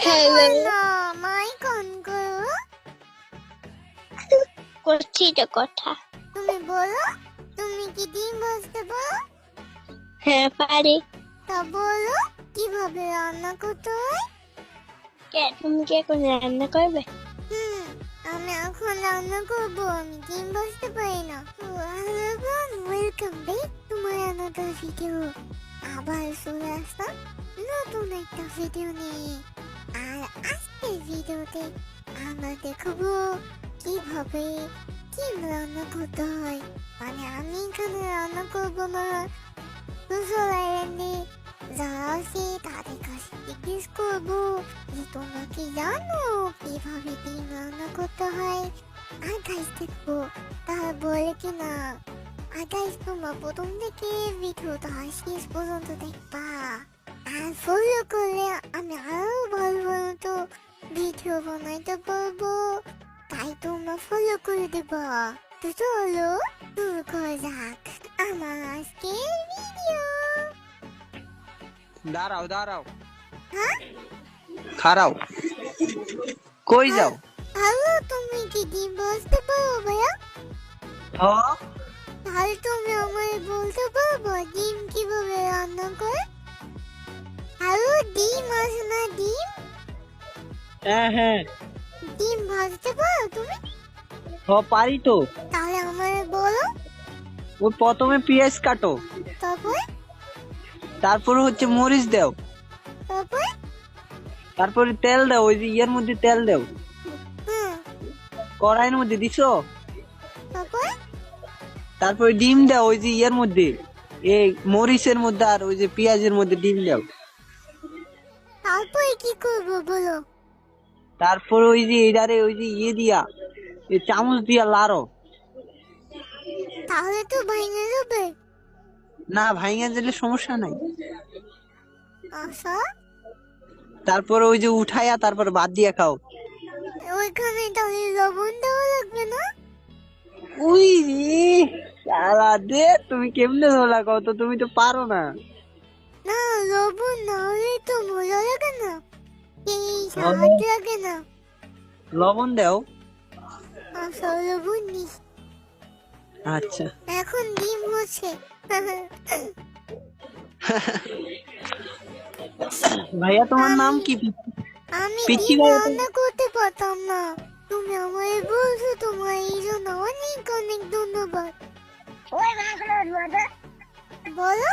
Hello my কোন করো করছি তো কথা। তুমি বলো তুমি কি ডিম ভাজতে পারো? হ্যাঁ পারি। তা বলো কিভাবে রান্না করতে হয়? তুমি কি এখন রান্না করবে? আমি এখন রান্না করবো, আমি ডিম ভাজতে পারি না। Welcome back to my another video. আবার চলে আসলাম নতুন একটা ভিডিও নিয়ে। আর আজকের ভিডিওতে আমরা দেখবো কিভাবে ডিম রান্না করতে হয়। মানে আমি এখানে রান্না করবো না, সুইজারল্যান্ড আইল্যান্ডে যারা আছে তাদের কাছে জিজ্ঞেস করবো যে তোমরা কি জানো কিভাবে ডিম রান্না করতে হয়। আর গাইস দেখবো তারা বলে কিনা। আর গাইস তোমরা প্রথম থেকে ভিডিওটা শেষ পর্যন্ত দেখবা। আর ফলো করলে আমি আরো ভালো ভালো তো ভিডিও বানাইতে পারবো, তাই তোমরা ফলো করে দেবা। তো চলো শুরু করা যাক আমার আজকের ভিডিও। দাঁড়াও দাঁড়াও, হ্যাঁ খাড়াও, কই যাও? হ্যালো, তুমি কি ডিম ভাজতে পারো ভাইয়া? হ্যাঁ তাহলে তুমি আমায় বলতে পারবো ডিম কিভাবে রান্না করে? হ্যালো, ডিম আছে না ডিম? হ্যাঁ ডিম ভাজতে পারো তুমি? পারি তো। তাহলে আমায় বলো। ও প্রথমে পেঁয়াজ কাটো, তারপরে তারপরে হচ্ছে মরিচ দাও, তারপরে তারপরে তেল দাও, ওই যে ইয়ের মধ্যে তেল দাও, হুম কড়াইয়ের মধ্যে দিছো, তারপরে তারপরে ডিম দাও ওই যে ইয়ের মধ্যে, এই মরিচের মধ্যে আর ওই যে পেঁয়াজের মধ্যে ডিম দাও। তারপরে কি করবো বলো? তারপর ওই যে এটারে ওই যে ইয়ে দিয়া, এই চামচ দিয়া লাড়ো। তাহলে তো ভেঙে যাবে। না ভাঙা দিলে সমস্যা নাই। আচ্ছা, তারপর ওই যে উঠাইয়া তারপর ভাত দিয়া খাও। ওইখানে তাহলে লবণ দেওয়া লাগবে না? উই রে শালা দে, তুমি কেমনে ধোলা কও তো, তুমি তো পারো না। না, লবণ না হলে তো মজা লাগে না, এই স্বাদ লাগে না। লবণ দাও। আচ্ছা, লবণ নিস। আচ্ছা এখন ডিম হচ্ছে। ভাইয়া তোমার নাম কি? আমি পিচ্চি ডিম ভাইয়া রান্না করতে পারতাম না, তুমি আমায় বলছো, তোমার এই জন্য অনেক অনেক ধন্যবাদ। বলো।